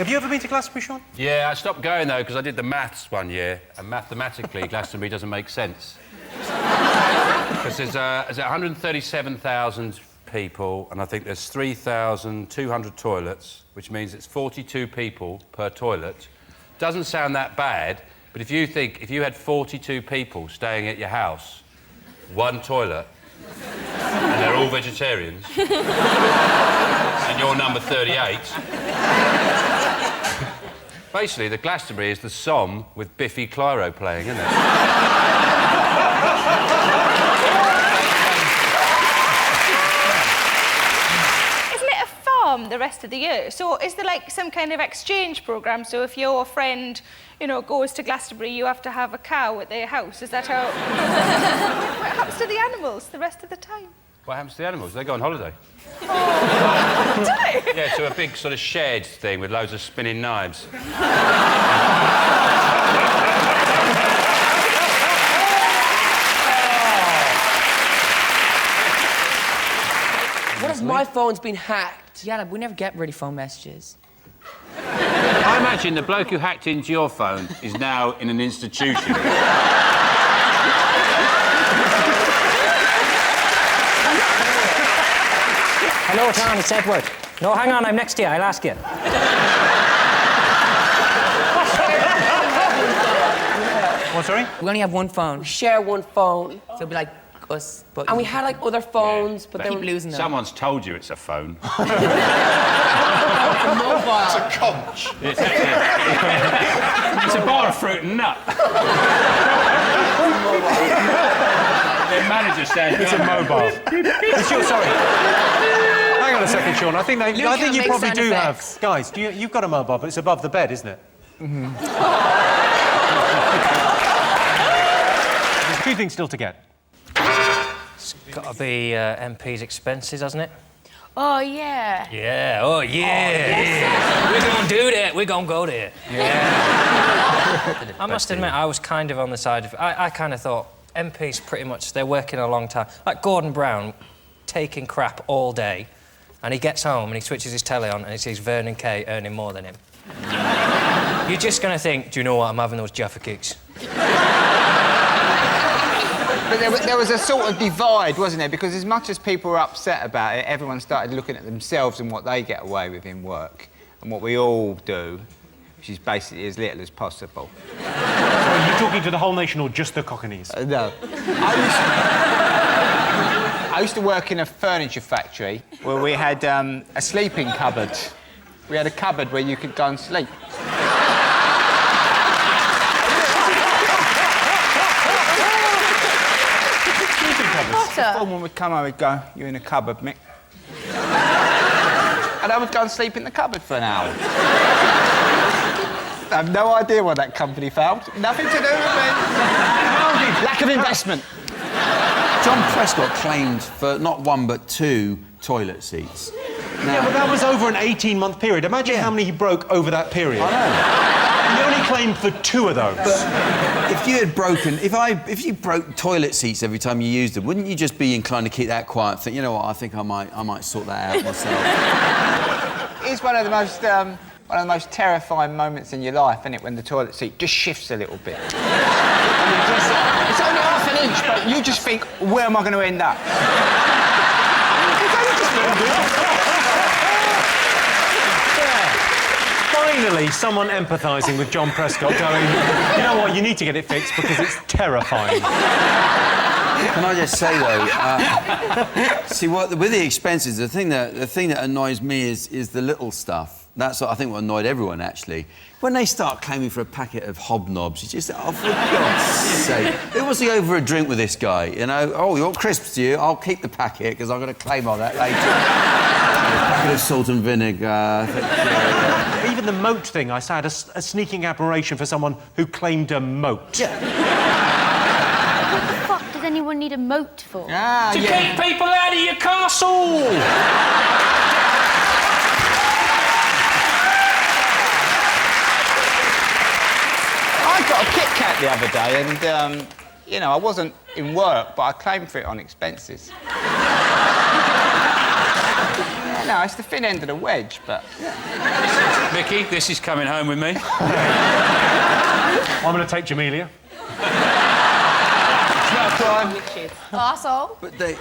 Have you ever been to Glastonbury, Sean? Yeah, I stopped going, though, because I did the maths one year, and mathematically, Glastonbury doesn't make sense. Because there's 137,000 people, and I think there's 3,200 toilets, which means it's 42 people per toilet. Doesn't sound that bad, but if you had 42 people staying at your house, one toilet, and they're all vegetarians, and you're number 38... Basically, the Glastonbury is the Somme with Biffy Clyro playing, isn't it? Isn't it a farm the rest of the year? So is there, like, some kind of exchange programme? So if your friend, you know, goes to Glastonbury, you have to have a cow at their house. Is that how... What happens to the animals the rest of the time? What happens to the animals? They go on holiday. Oh. Do they? Yeah, to a big sort of shed thing with loads of spinning knives. What if my phone's been hacked? Yeah, like, we never get really phone messages. I imagine the bloke who hacked into your phone is now in an institution. Hello, Tom, it's Edward. No, hang on, I'm next to you, I'll ask you. What, sorry? We only have one phone. We share one phone. So it'd be like us, but... And we had, like, other phones, but they keep were... losing them. Someone's told you it's a phone. It's a mobile. It's a conch. It's a bar of fruit and nut. Their manager stands It's a mobile. It's your... Sorry. Hang on a second, Sean. I think you probably do have... Guys, you've got a mobile, but it's above the bed, isn't it? Mm-hmm. There's a few things still to get. It's got to be MP's expenses, hasn't it? Oh, yeah. Yeah, oh, yeah. We're going to do that, we're going to go there. Yeah. I must admit, I was kind of on the side of... I kind of thought, MPs pretty much, they're working a long time. Like Gordon Brown, taking crap all day, and he gets home and he switches his telly on and he sees Vernon Kay earning more than him. You're just going to think, do you know what, I'm having those Jaffa cakes. But there was a sort of divide, wasn't there? Because as much as people were upset about it, everyone started looking at themselves and what they get away with in work, and what we all do, which is basically as little as possible. So are you talking to the whole nation or just the Cockneys? No. I used to work in a furniture factory where we had a sleeping cupboard. We had a cupboard where you could go and sleep. Someone would come home and go, "You're in a cupboard, Mick." And I would go and sleep in the cupboard for an hour. I have no idea why that company failed. Nothing to do with me. Lack of investment. John Prescott claimed for not one but two toilet seats. Now, yeah, but that was over an 18-month period. Imagine how many he broke over that period. I know. He only claimed for 2 of those. But if you had broken... If you broke toilet seats every time you used them, wouldn't you just be inclined to keep that quiet and think, you know what, I think I might sort that out myself? It's one of the most terrifying moments in your life, isn't it, when the toilet seat just shifts a little bit. It's only half an inch, but you just think, where am I going to end up? Finally, someone empathising with John Prescott going, you know what, you need to get it fixed because it's terrifying. Can I just say, though, see, with the expenses, the thing that annoys me is the little stuff. That's what I think what annoyed everyone, actually. When they start claiming for a packet of hobnobs, you just, oh, for God's sake. Who wants to go for a drink with this guy, you know? Oh, you want crisps, do you? I'll keep the packet, because I'm going to claim on that later. A packet of salt and vinegar. Even the moat thing, I had a sneaking admiration for someone who claimed a moat. Yeah. What the fuck does anyone need a moat for? To keep people out of your castle! I got a Kit Kat the other day and, you know, I wasn't in work, but I claimed for it on expenses. no, it's the thin end of the wedge, but... Mickey, this is coming home with me. I'm going to take Jamelia. It's not a crime. Arsehole. But they...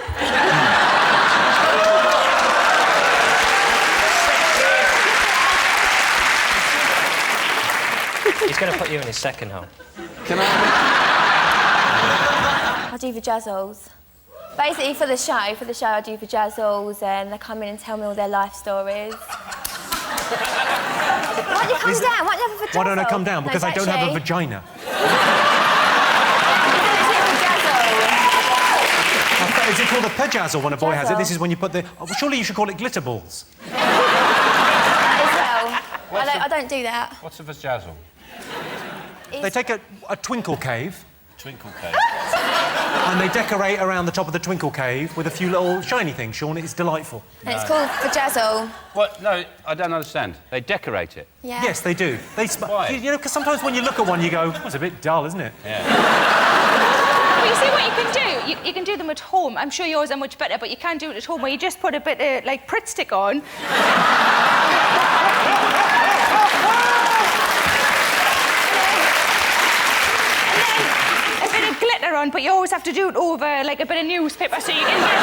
He's going to put you in his second home. Can I... I do vajazzles. Basically, for the show, I do vajazzles, and they come in and tell me all their life stories. Why don't you come down? Why don't you have a vajazzle? Why don't I come down? Because I don't have a vagina. Is it called a pajazzle when a boy has it? This is when you put the... Oh, surely you should call it glitter balls. I don't do that. What's a vajazzle? They take a twinkle cave... Twinkle cave. And they decorate around the top of the twinkle cave with a few little shiny things, Sean. It's delightful. And it's called vajazzle. What? No, I don't understand. They decorate it? Yeah. Yes, they do. Why? You know, because sometimes when you look at one, you go, oh, it's a bit dull, isn't it? Yeah. Well, you see what you can do? You can do them at home. I'm sure yours are much better, but you can do it at home where you just put a bit of, like, Pritt stick on. A bit of glitter on, but you always have to do it over, like, a bit of newspaper so you can get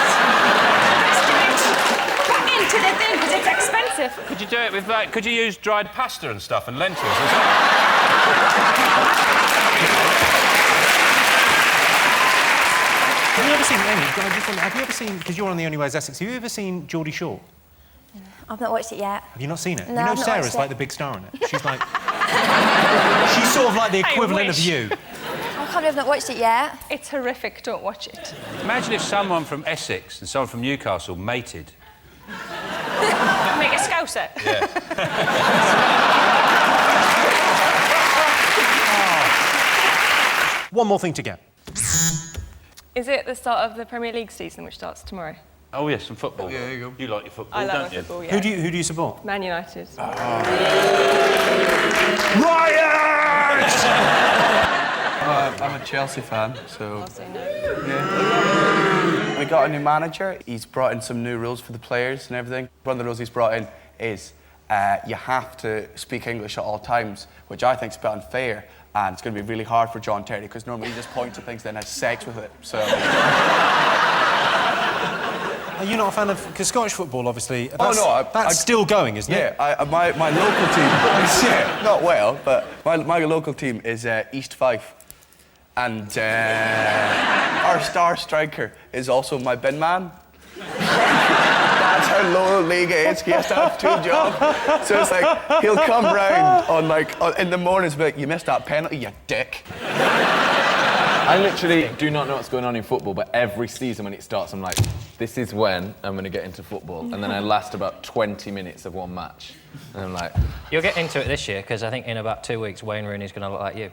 back into the thing, because it's expensive. Could you do it with, like, could you use dried pasta and stuff and lentils as well? Have you ever seen Amy? Have you ever seen? Because you're on The Only Way Is Essex. Have you ever seen Geordie Shore? I've not watched it yet. Have you not seen it? No, you know I've not Sarah's watched like it. the big star in it. She's like... she's sort of like the equivalent of you. I can't believe I've not watched it yet. It's horrific. Don't watch it. Imagine if someone from Essex and someone from Newcastle mated. Make a scouser. Yeah. One more thing to get. Is it the start of the Premier League season, which starts tomorrow? Oh, yes, some football. Yeah, there you go. You like your football, I don't love you? football, yeah. Who do you support? Man United. Riot! I'm a Chelsea fan, so... I'll say no. Yeah. We got a new manager. He's brought in some new rules for the players and everything. One of the rules he's brought in is you have to speak English at all times, which I think is a bit unfair. And it's going to be really hard for John Terry, because normally he just points at things then has sex with it, so... Are you not a fan of... Because Scottish football, obviously... That's still going, isn't it? Yeah, my local team... yeah, not well, but my local team is East Fife. And our star striker is also my bin man. That's how low the league is. He has to have two jobs. So it's like, he'll come round in the mornings and be like, you missed that penalty, you dick. I literally do not know what's going on in football, but every season when it starts, I'm like, this is when I'm going to get into football. And then I last about 20 minutes of one match. And I'm like... You'll get into it this year, because I think in about 2 weeks, Wayne Rooney's going to look like you.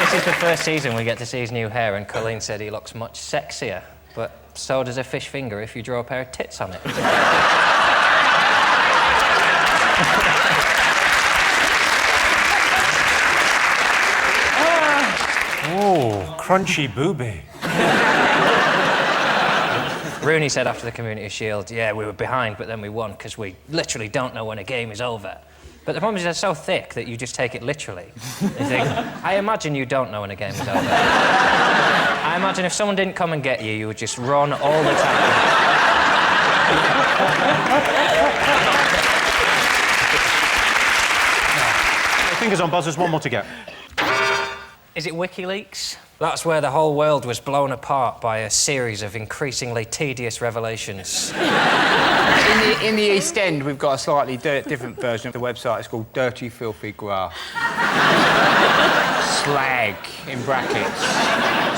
This is the first season we get to see his new hair, and Colleen said he looks much sexier. But so does a fish finger if you draw a pair of tits on it. Oh, crunchy booby. Rooney said after the Community Shield, yeah, we were behind, but then we won, because we literally don't know when a game is over. But the problem is they're so thick that you just take it literally. You think, I imagine you don't know when a game is over. I imagine if someone didn't come and get you, you would just run all the time. Fingers on buzzers, one more to get. Is it Wikileaks? That's where the whole world was blown apart by a series of increasingly tedious revelations. In the East End, we've got a slightly different version of the website. It's called Dirty Filthy Grass. Slag, in brackets.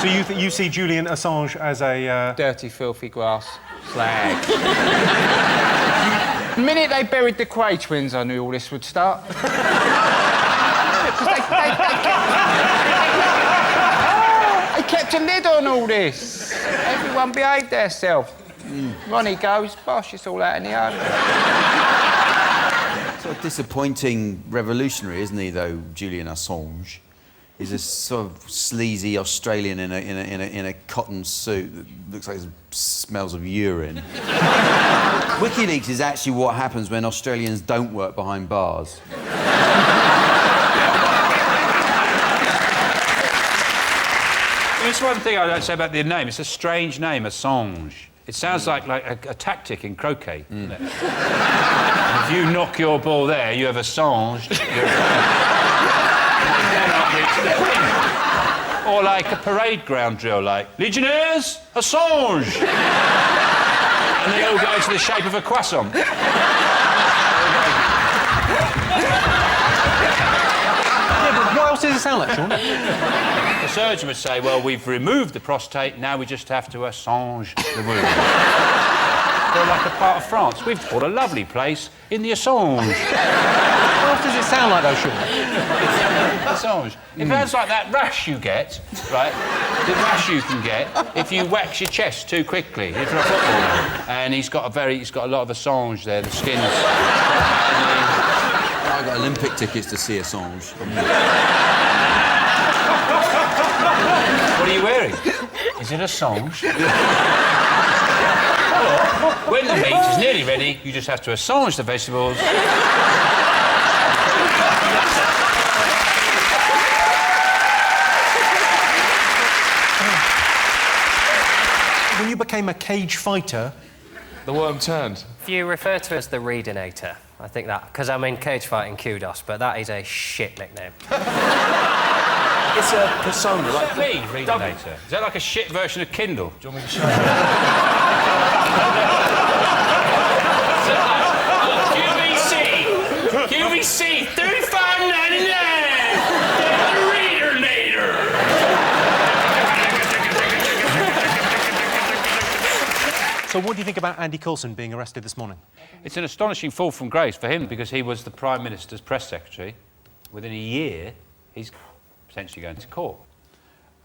So you see Julian Assange as a... Dirty Filthy Grass. Slag. The minute they buried the Quay twins, I knew all this would start. They kept a lid on all this. Everyone behaved themselves. Ronnie goes, bosh, it's all out in the open. Sort of disappointing revolutionary, isn't he, though, Julian Assange? is a sort of sleazy Australian in a cotton suit that looks like it smells of urine. Wikileaks is actually what happens when Australians don't work behind bars. There's one thing I don't say about the name. It's a strange name, Assange. It sounds like a tactic in croquet. Isn't it? If you knock your ball there, you have Assange. Or like a parade ground drill, like, Legionnaires, Assange! And they all go into the shape of a croissant. Yeah, but what else does it sound like, Sean? The surgeon would say, well, we've removed the prostate, now we just have to Assange the wound. Or like a part of France. We've bought a lovely place in the Assange. What else does it sound like, though, Sean? Assange. It sounds like that rash you get, right? The rash you can get if you wax your chest too quickly. If you're a footballer. And he's got a lot of Assange there, the skin's... I got Olympic tickets to see Assange. What are you wearing? Is it Assange? When the meat is nearly ready, you just have to Assange the vegetables. When you became a cage fighter... The worm turned. If you refer to it as the Readinator, I think that... Because I'm in cage fighting kudos, but that is a shit nickname. It's a persona, like... What's that mean, Readinator? Is that like a shit version of Kindle? Do you want me to show you? QVC, $35.99! The Readinator! So what do you think about Andy Coulson being arrested this morning? It's an astonishing fall from grace for him because he was the Prime Minister's press secretary. Within a year, he's potentially going to court.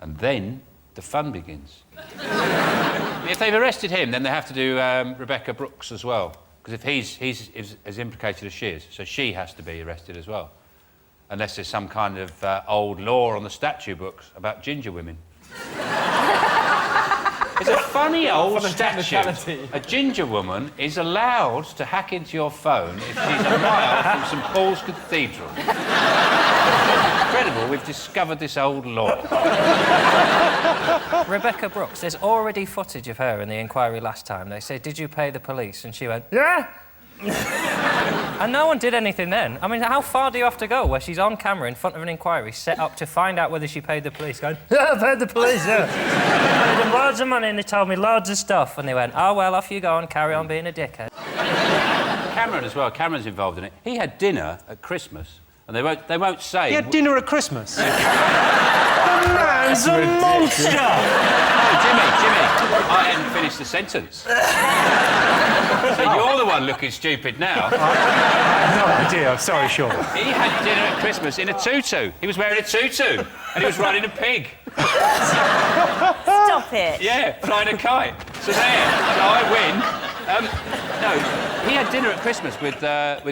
And then the fun begins. If they've arrested him, then they have to do Rebecca Brooks as well. Because if he's as implicated as she is, so she has to be arrested as well. Unless there's some kind of old law on the statute books about ginger women. It's a funny old statute. A ginger woman is allowed to hack into your phone if she's a mile from St Paul's Cathedral. Incredible, we've discovered this old law. Rebecca Brooks, there's already footage of her in the inquiry last time. They said, did you pay the police? And she went, yeah! And no one did anything then. I mean, how far do you have to go where she's on camera in front of an inquiry set up to find out whether she paid the police, going, yeah, I paid the police, yeah. I paid them loads of money and they told me loads of stuff. And they went, oh, well, off you go and carry on being a dickhead. Cameron as well, Cameron's involved in it. He had dinner at Christmas, and they won't say... He had dinner at Christmas? The man's a monster! Jimmy, I hadn't finished the sentence. So you're the one looking stupid now. I have no idea. I'm sorry, Sean. He had dinner at Christmas in a tutu. He was wearing a tutu, and he was riding a pig. Stop it. Yeah, flying a kite. So there, so I win. No, he had dinner at Christmas with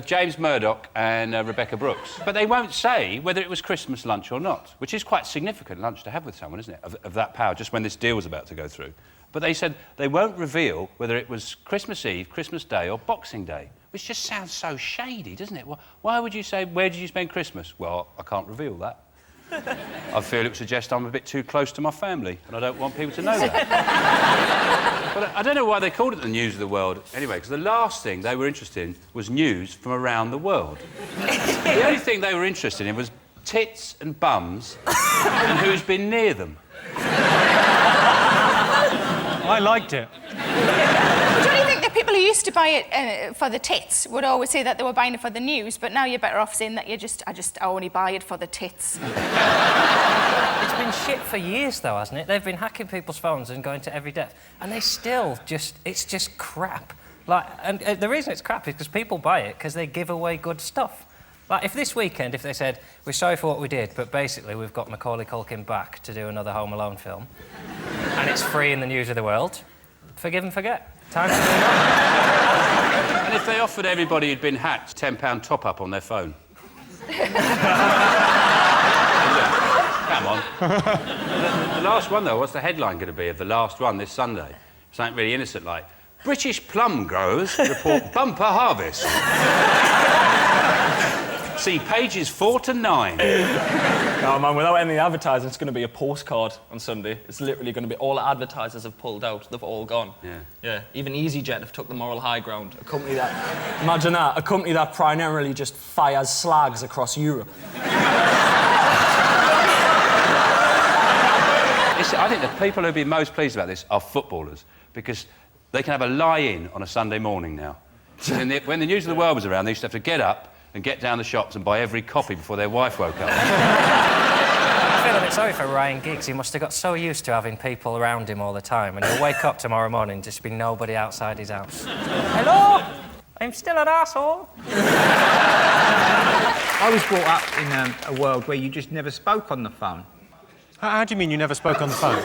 James Murdoch and Rebecca Brooks. But they won't say whether it was Christmas lunch or not, which is quite significant lunch to have with someone, isn't it, of that power, just when this deal was about to go through. But they said they won't reveal whether it was Christmas Eve, Christmas Day or Boxing Day, which just sounds so shady, doesn't it? Why would you say, where did you spend Christmas? Well, I can't reveal that. I feel it would suggest I'm a bit too close to my family, and I don't want people to know that. But I don't know why they called it the news of the world anyway, because the last thing they were interested in was news from around the world. The only thing they were interested in was tits and bums and who's been near them. I liked it. Don't you think that people who used to buy it for the tits would always say that they were buying it for the news, but now you're better off saying that I only buy it for the tits? It's been shit for years, though, hasn't it? They've been hacking people's phones and going to every depth, and they still it's just crap. Like, and the reason it's crap is because people buy it because they give away good stuff. Like, if this weekend, if they said, we're sorry for what we did, but basically we've got Macaulay Culkin back to do another Home Alone film, and it's free in the news of the world, forgive and forget. Time to move on. And if they offered everybody who'd been hacked £10 top-up on their phone? Come on. The last one, though, what's the headline going to be of the last one this Sunday? Something really innocent, like, British plum growers report bumper harvest. See pages 4 to 9. No, man, without any advertising, it's going to be a postcard on Sunday. It's literally going to be all the advertisers have pulled out. They've all gone. Yeah. Yeah. Even EasyJet have took the moral high ground. A company that... Imagine that. A company that primarily just fires slags across Europe. I think the people who'd be most pleased about this are footballers, because they can have a lie-in on a Sunday morning now. When the News of the World was around, they used to have to get up and get down the shops and buy every copy before their wife woke up. I feel a bit sorry for Ryan Giggs. He must have got so used to having people around him all the time, and he'll wake up tomorrow morning and just be nobody outside his house. Hello? I'm still an arsehole. I was brought up in a world where you just never spoke on the phone. How do you mean you never spoke on the phone?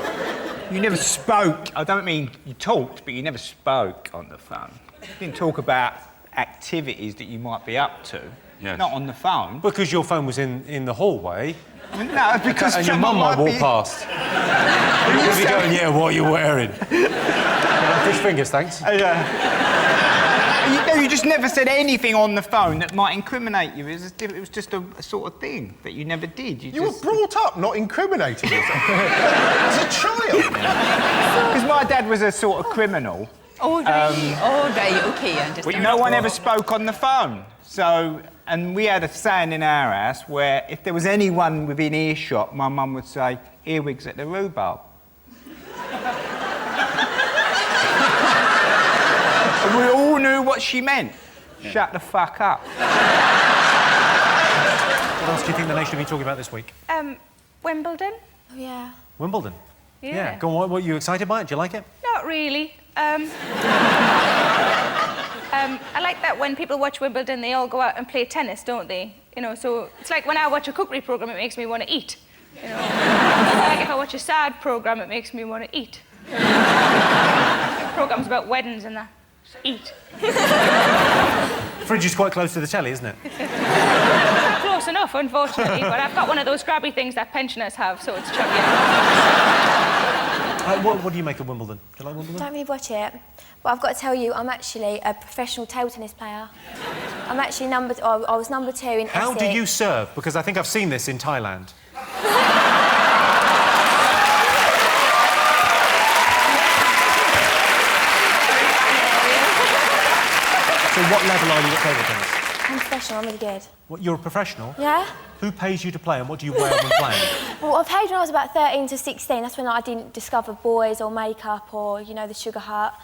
You never spoke. I don't mean you talked, but you never spoke on the phone. You didn't talk about activities that you might be up to. Yes. Not on the phone. Because your phone was in the hallway. No, because and your mum might walk past. You'll be going, yeah, what are you wearing? Fish fingers, thanks. You just never said anything on the phone that might incriminate you. It was just a sort of thing that you never did. You were brought up not incriminating yourself. As a child. Because my dad was a sort of criminal. right, OK, I understand. No one ever spoke on the phone. So, and we had a saying in our house where if there was anyone within earshot, my mum would say, earwigs at the rhubarb. And we all knew what she meant. Yeah. Shut the fuck up. What else do you think the nation will be talking about this week? Wimbledon. Oh, yeah. Wimbledon? Yeah. Go on, what are you excited by it? Do you like it? Not really. I like that when people watch Wimbledon, they all go out and play tennis, don't they? You know, so it's like when I watch a cookery programme, it makes me want to eat. You know? Like if I watch a sad programme, it makes me want to eat. Programmes about weddings and that. Just eat. Fridge is quite close to the telly, isn't it? Not close enough, unfortunately, but I've got one of those grabby things that pensioners have, so it's chubby. What do you make of Wimbledon? Do you like Wimbledon? I don't really watch it, but I've got to tell you, I'm actually a professional table tennis player. I'm actually I was number 2 in How Essex. do you serve? Because I think I've seen this in Thailand. So what level are you at table tennis? I'm professional, I'm really good. What, you're a professional? Yeah? Who pays you to play and what do you wear when playing? Well, I played when I was about 13 to 16. That's when I didn't discover boys or makeup or, you know, the sugar hut.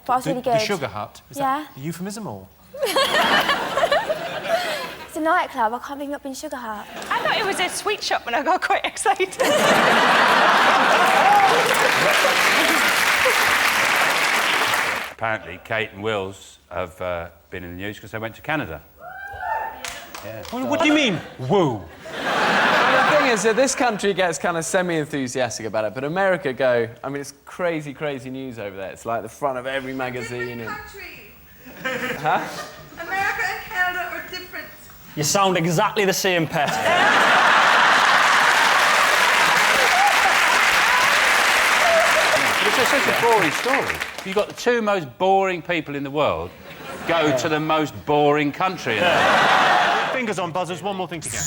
But I was really good. The sugar hut? Is that a euphemism or? It's a nightclub. I can't believe you've not been sugar hut. I thought it was a sweet shop and I got quite excited. Apparently, Kate and Wills have been in the news because they went to Canada. Yeah. What do you mean, woo? The thing is that this country gets kind of semi-enthusiastic about it, but America go... I mean, it's crazy, crazy news over there. It's like the front of every magazine and... Huh? America and Canada are different. You sound exactly the same, Pet. It's such a boring story. You've got the 2 most boring people in the world go to the most boring country in the world. Fingers on buzzers, one more thing to get.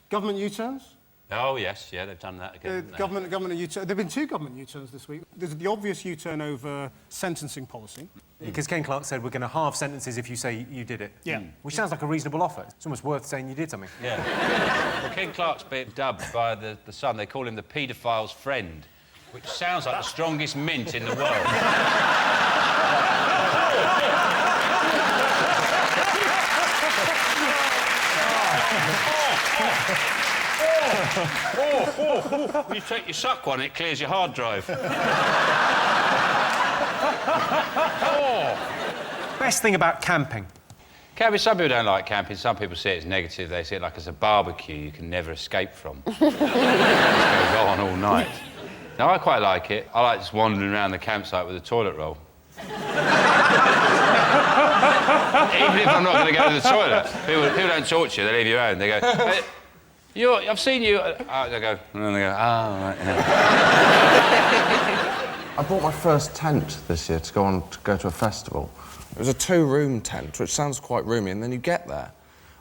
Government U-turns? Oh, yes, yeah, they've done that again. Government U-turn. There have been 2 government U-turns this week. There's the obvious U-turn over sentencing policy. Because Ken Clark said we're going to halve sentences if you say you did it. Yeah. Which sounds like a reasonable offer. It's almost worth saying you did something. Yeah. Well, Ken Clark's been dubbed by the Sun. They call him the paedophile's friend, which sounds like the strongest mint in the world. When you take your suck one, it clears your hard drive. Best thing about camping? Camping, some people don't like camping, some people see it as negative. They see it like as a barbecue you can never escape from. It's going to go on all night. Now, I quite like it. I like just wandering around the campsite with a toilet roll. Even if I'm not going to go to the toilet. People don't talk to you, they leave you alone. They go, hey, I've seen you... I go... And then they go, right, yeah. I bought my first tent this year to go to a festival. It was a 2-room tent, which sounds quite roomy, and then you get there.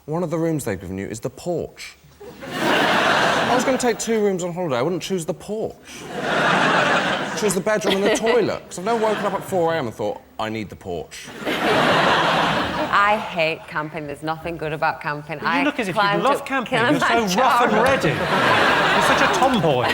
One of the rooms they've given you is the porch. I was going to take 2 rooms on holiday. I wouldn't choose the porch. Choose the bedroom and the toilet. Because I've never woken up at 4 a.m. and thought, I need the porch. I hate camping. There's nothing good about camping. You look as if you love camping. You're so rough and ready. You're such a tomboy.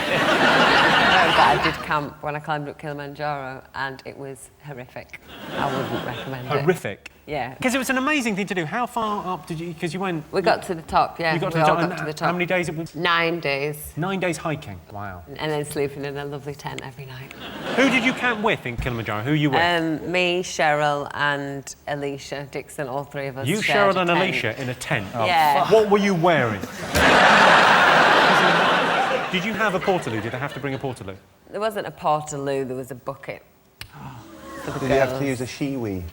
But I did camp when I climbed up Kilimanjaro, and it was horrific. I wouldn't recommend it. Horrific? Yeah. Because it was an amazing thing to do. How far up did you... Because you went... We got to the top, yeah. You got to we the all top. got to the top. How many days it was? 9 days. 9 days hiking. Wow. And then sleeping in a lovely tent every night. Who did you camp with in Kilimanjaro? Who are you with? Me, Cheryl and Alicia Dixon, all 3 of us. You, shared Cheryl and a tent. Alicia in a tent? Oh, yeah. What were you wearing? Did you have a portaloo? Did they have to bring a portaloo? There wasn't a portaloo, there was a bucket. For the Did girls. you have to use a shiwi?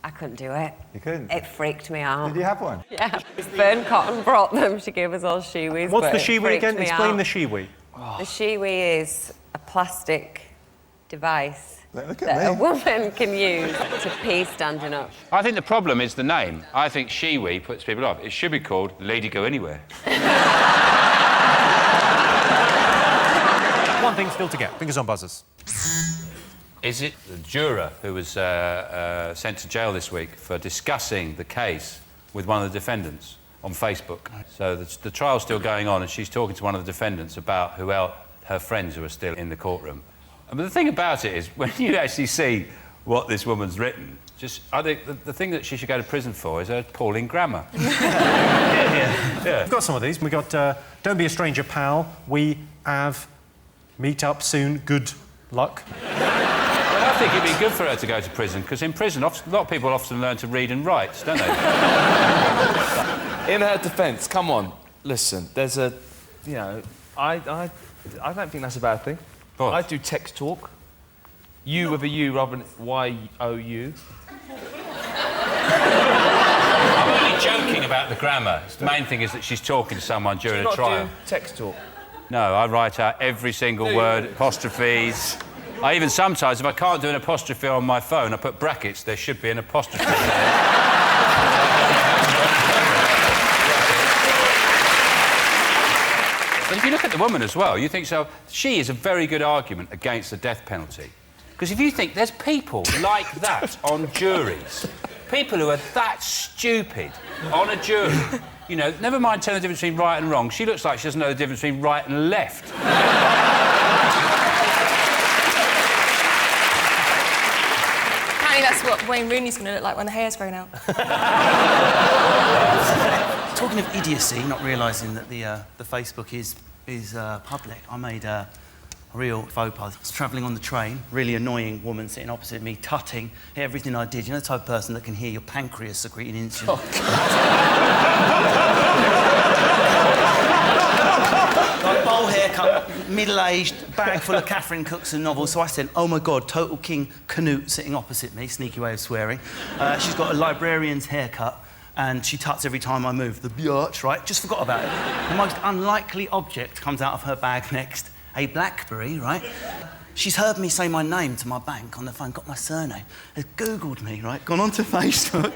I couldn't do it. You couldn't? It freaked me out. Did you have one? Yeah. Fern Cotton brought them. She gave us all shiwis. What's but the it shiwi freaked again? me Explain out. the shiwi. The shiwi is a plastic device Look at that a me. woman can use to pee standing up. I think the problem is the name. I think shiwi puts people off. It should be called Lady Go Anywhere. One thing still to get. Fingers on buzzers. Is it the juror who was sent to jail this week for discussing the case with one of the defendants on Facebook? So the trial's still going on, and she's talking to one of the defendants about who else, her friends who are still in the courtroom. But the thing about it is, when you actually see what this woman's written, I think the thing that she should go to prison for is her appalling grammar. Yeah. We've got some of these. We've got Don't Be a Stranger, Pal. We have Meet Up Soon. Good luck. Well, I think it'd be good for her to go to prison, because in prison, a lot of people often learn to read and write, don't they? In her defence, come on, listen, there's a... You know, I don't think that's a bad thing. What? I do text talk. You with a U rather than Y-O-U. I'm only joking about the grammar. The main thing is that she's talking to someone during a trial. Do text talk. No, I write out every single word, apostrophes. I even sometimes, if I can't do an apostrophe on my phone, I put brackets, there should be an apostrophe there. But if you look at the woman as well, you think so. She is a very good argument against the death penalty. Because if you think there's people like that on juries, people who are that stupid on a jury, you know, never mind telling the difference between right and wrong, she looks like she doesn't know the difference between right and left. Apparently that's what Wayne Rooney's going to look like when the hair's grown out. Talking of idiocy, not realising that the Facebook is public, I made a real faux pas. I was travelling on the train, really annoying woman sitting opposite me, tutting everything I did. You know the type of person that can hear your pancreas secreting insulin? Like bowl haircut, middle-aged, bag full of Catherine Cookson novels. So I said, oh my God, total King Canute sitting opposite me, sneaky way of swearing. She's got a librarian's haircut, and she tuts every time I move. The biatch, right? Just forgot about it. The most unlikely object comes out of her bag next. A BlackBerry, right? She's heard me say my name to my bank on the phone, got my surname, has Googled me, right? Gone onto Facebook.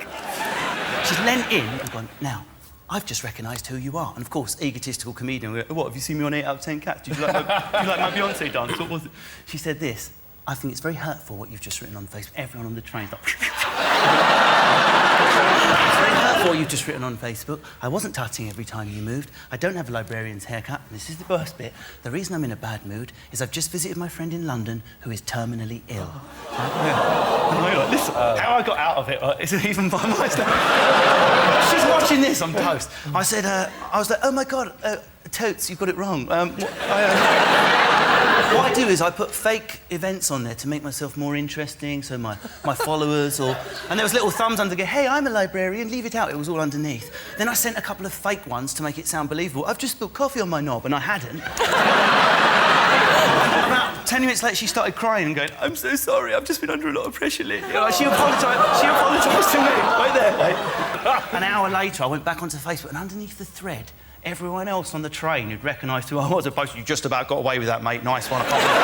She's leant in and gone, now, I've just recognised who you are. And of course, egotistical comedian, what, have you seen me on 8 out of 10 Cats? Did you like my Beyonce dance? What was it? She said this, I think it's very hurtful what you've just written on Facebook. Everyone on the train's like... It's very hurtful what you've just written on Facebook. I wasn't tutting every time you moved. I don't have a librarian's haircut. And this is the worst bit. The reason I'm in a bad mood is I've just visited my friend in London who is terminally ill. Listen, how I got out of it isn't even by my stuff. She's watching this on post. I was like, oh my God, Totes, you've got it wrong. What I do is I put fake events on there to make myself more interesting, so my followers or... And there was little thumbs under go, hey, I'm a librarian, leave it out. It was all underneath. Then I sent a couple of fake ones to make it sound believable. I've just spilled coffee on my knob, and I hadn't. About 10 minutes later, she started crying and going, I'm so sorry, I've just been under a lot of pressure lately. You know, she apologised to me, right there. Right? An hour later, I went back onto Facebook, and underneath the thread, everyone else on the train who'd recognised who I was, opposed to, you just about got away with that, mate, nice one, I can't believe it.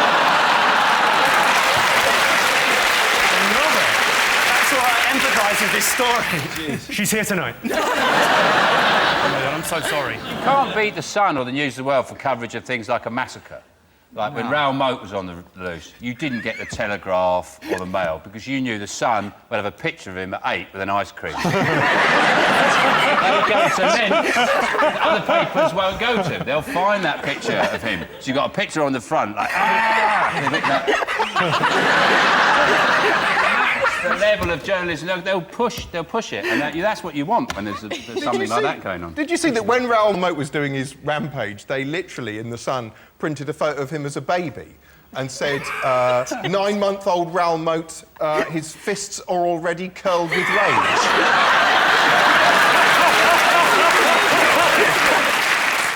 That's why I empathise with this story. She's here tonight. Oh my God, I'm so sorry. You can't beat the Sun or the News of the World for coverage of things like a massacre. Like when Raoul Moat was on the loose, you didn't get the Telegraph or the Mail because you knew the Sun would have a picture of him at 8 with an ice cream. They would go to men, other papers won't go to. They'll find that picture of him. So you've got a picture on the front, like, the level of journalism, they'll push it, and that's what you want when there's something like that going on. Did you see that when Raoul Moat was doing his rampage, they literally, in the Sun, printed a photo of him as a baby and said, 9-month-old Raoul Moat, his fists are already curled with rage.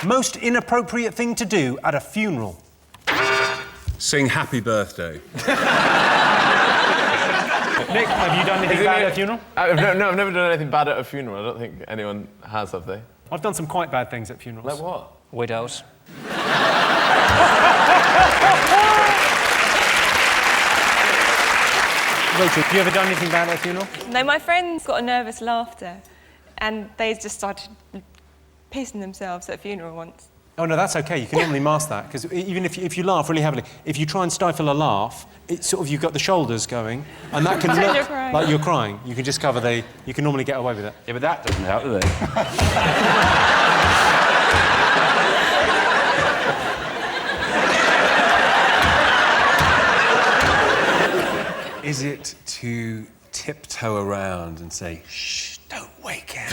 Most inappropriate thing to do at a funeral? Sing Happy Birthday. Nick, have you done anything bad at a funeral? No, I've never done anything bad at a funeral. I don't think anyone has, have they? I've done some quite bad things at funerals. Like what? Widows. Rachel, have you ever done anything bad at a funeral? No, my friends got a nervous laughter and they just started pissing themselves at a funeral once. Oh, no, that's OK. You can normally mask that, because even if you laugh really heavily, if you try and stifle a laugh, it's sort of, you've got the shoulders going, and that can look like you're crying. You can just cover you can normally get away with it. Yeah, but that doesn't help, does it? Is it to tiptoe around and say, shh, don't wake him?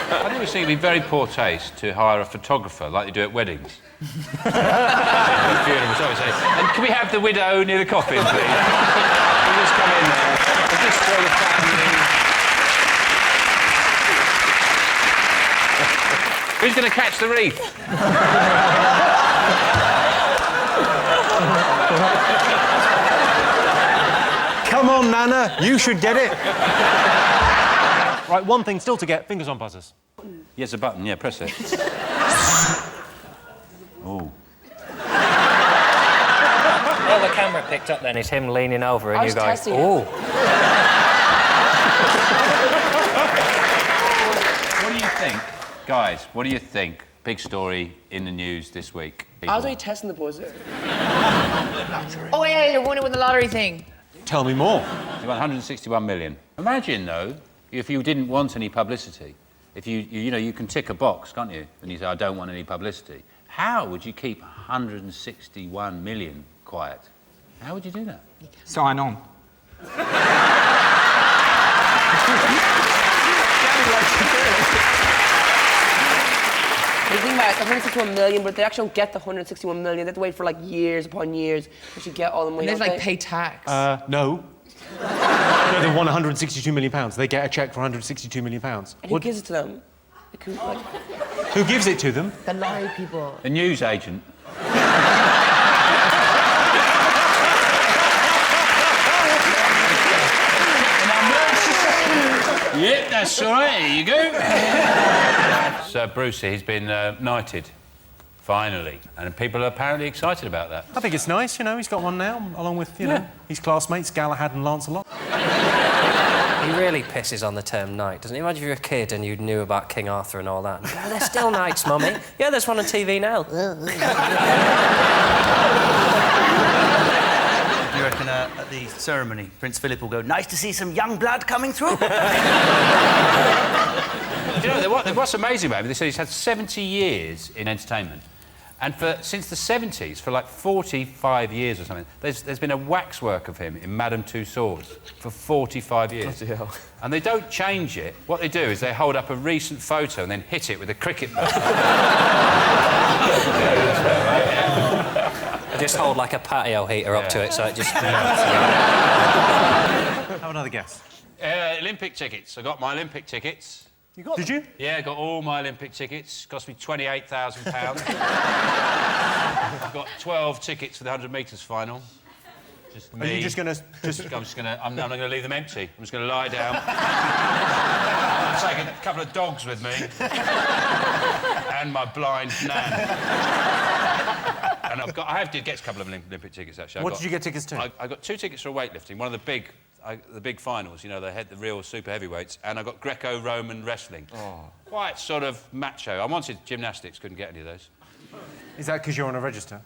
I think it'd be very poor taste to hire a photographer like they do at weddings. And can we have the widow near the coffin, please? You just come in there, and just throw the family. Who's going to catch the wreath? Come on, Nana, you should get it. Right, one thing still to get, fingers on buzzers. Yes, a button, yeah, press it. Oh. All the camera picked up then is him leaning over and you going, oh. What do you think, guys, what do you think? Big story in the news this week. I was only testing the boys there. Oh, yeah, you're winning with the lottery thing. Tell me more. You won 161 million. Imagine, though, if you didn't want any publicity. If you can tick a box, can't you? And you say, I don't want any publicity. How would you keep 161 million quiet? How would you do that? Sign on. The thing about it, 161 million, but they actually don't get the 161 million. They have to wait for like years upon years to get all the money. And they like pay tax. No. No, they won 162 million pounds. They get a cheque for 162 million pounds. And who gives it to them? Who gives it to them? The lottery people. A news agent. Yep, that's all right. Here you go. So Brucey, he's been knighted, finally, and people are apparently excited about that. I think it's nice, he's got one now, along with, his classmates, Galahad and Lancelot. He really pisses on the term knight, doesn't he? Imagine if you were a kid and you knew about King Arthur and all that. Oh, they're still knights, Mummy. Yeah, there's one on TV now. Do you reckon at the ceremony, Prince Philip will go, nice to see some young blood coming through? Do you know, what's amazing about him, they say he's had 70 years in entertainment. And since the 70s, for like 45 years or something, there's been a waxwork of him in Madame Tussauds for 45 years. And they don't change it. What they do is they hold up a recent photo and then hit it with a cricket bat. They just hold like a patio heater up to it, so it just... Have another guess. Olympic tickets. I got my Olympic tickets. You got them? Did you? Yeah, I got all my Olympic tickets. Cost me £28,000. I've got 12 tickets for the 100 metres final. Just Are me. you just going to... I'm not going to leave them empty. I'm just going to lie down. Take a couple of dogs with me. And my blind nan. And I did get a couple of Olympic tickets, actually. What did you get tickets to? I got 2 tickets for weightlifting, one of the big finals, you know, they had the real super heavyweights, and I got Greco-Roman wrestling. Oh. Quite sort of macho. I wanted gymnastics, couldn't get any of those. Is that because you're on a register?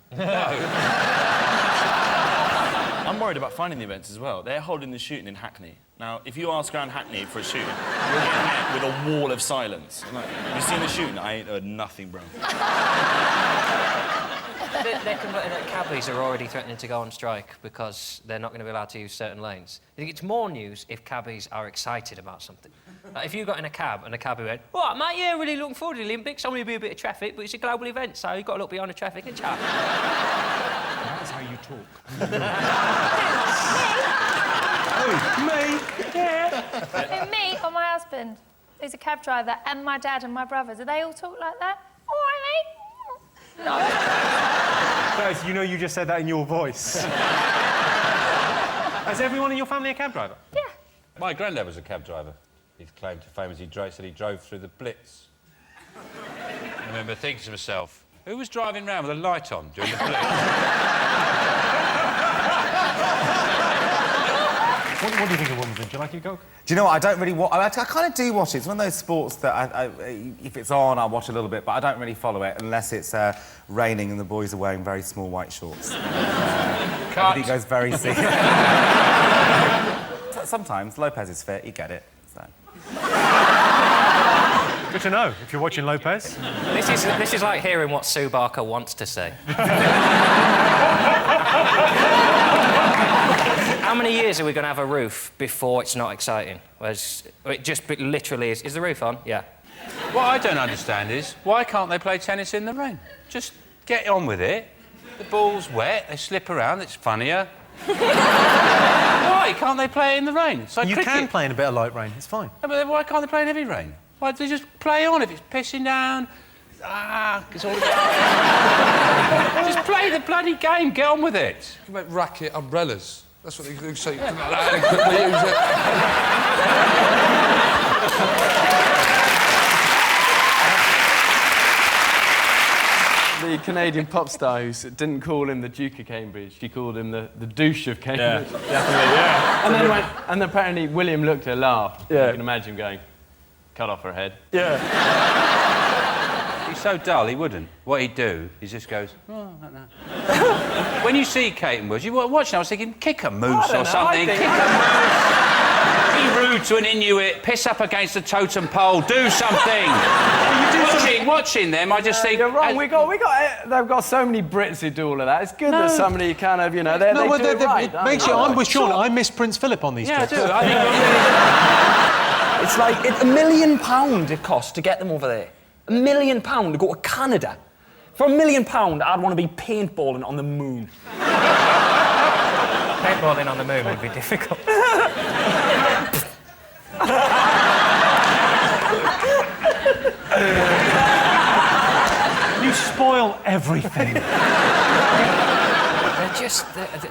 I'm worried about finding the events as well. They're holding the shooting in Hackney. Now, if you ask around Hackney for a shooting, you're getting met with a wall of silence. Like, have you seen the shooting? I ain't heard nothing, bro. The cabbies are already threatening to go on strike because they're not going to be allowed to use certain lanes. I think it's more news if cabbies are excited about something. Like if you got in a cab and the cabbie went, "Right, mate, yeah, really looking forward to the Olympics. Only be a bit of traffic, but it's a global event, so you've got to look beyond the traffic and chat." That's how you talk. Me? Yeah. Me or my husband, who's a cab driver, and my dad and my brother, do they all talk like that? All right, mate. No. Guys, you know you just said that in your voice. Is everyone in your family a cab driver? Yeah. My granddad was a cab driver. He claimed to fame as he said he drove through the Blitz. I remember thinking to myself, who was driving around with a light on during the Blitz? What do you think of Wimbledon? Do you like your golf? Do you know what? I don't really watch... I kind of do watch it. It's one of those sports that, if it's on, I'll watch a little bit, but I don't really follow it unless it's raining and the boys are wearing very small white shorts. Everything goes very serious. Sometimes Lopez is fit, you get it. So. Good to know, if you're watching Lopez. This is like hearing what Sue Barker wants to say. How many years are we going to have a roof before it's not exciting? Whereas it just literally is. Is the roof on? Yeah. What I don't understand is, why can't they play tennis in the rain? Just get on with it. The ball's wet, they slip around, it's funnier. Why can't they play it in the rain? It's like you cricket. can play in a bit of light rain, it's fine. No, but why can't they play in heavy rain? Why don't they just play on if it's pissing down? It's all about... Just play the bloody game, get on with it. You can make racket umbrellas. That's what they say. Like that and quickly use The Canadian pop star who didn't call him the Duke of Cambridge, she called him the douche of Cambridge. Yeah, definitely, yeah. And then and apparently William looked at her, laughed. Yeah. You can imagine him going, cut off her head. Yeah. He's so dull, he wouldn't. What he'd do, he just goes, oh, like that. When you see Kate and Woods, you watch, I was thinking, kick a moose or something. Kick a moose. Be rude to an Inuit, piss up against a totem pole, do something. Watching them, I just think... You're wrong, they've got so many Brits who do all of that. It's good that somebody kind of, you know, they do it right. I'm with Sean, I miss Prince Philip on these trips. Yeah, I do. It's like £1 million it costs to get them over there. £1 million to go to Canada. For £1 million, I'd want to be paintballing on the moon. Paintballing on the moon would be difficult. You spoil everything.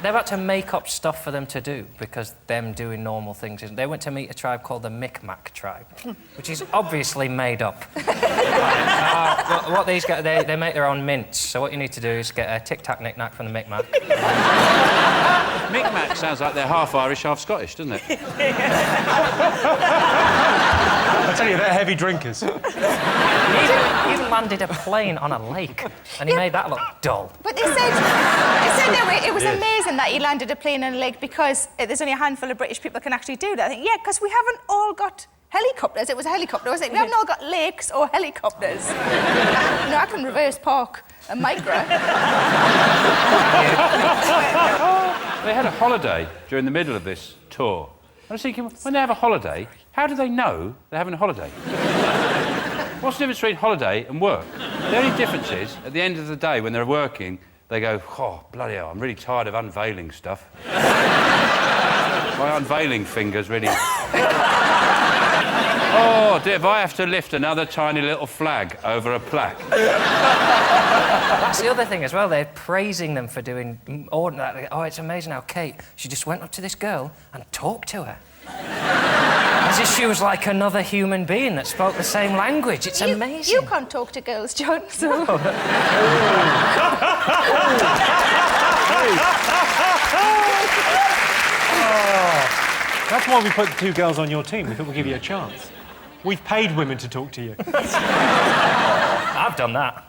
They've had to make up stuff for them to do because them doing normal things. They went to meet a tribe called the Micmac tribe, which is obviously made up. What these guys, they make their own mints. So what you need to do is get a tic-tac knick-knack from the Micmac. Micmac sounds like they're half Irish, half Scottish, doesn't it? I tell you, they're heavy drinkers. He even landed a plane on a lake, and he made that look dull. But they said it was amazing that he landed a plane on a lake because there's only a handful of British people can actually do that. I think, yeah, because we haven't all got helicopters. It was a helicopter, wasn't it? We haven't all got lakes or helicopters. I can reverse park a Micra. They had a holiday during the middle of this tour. I was thinking, when they have a holiday, how do they know they're having a holiday? What's the difference between holiday and work? The only difference is, at the end of the day, when they're working, they go, oh, bloody hell, I'm really tired of unveiling stuff. My unveiling finger's really... Oh, dear, if I have to lift another tiny little flag over a plaque. That's the other thing as well. They're praising them for doing ordinary. Oh, it's amazing how Kate, she just went up to this girl and talked to her. As if she was like another human being that spoke the same language. It's amazing. You can't talk to girls, John, so... That's why we put 2 girls on your team. We thought we'd give you a chance. We've paid women to talk to you. I've done that.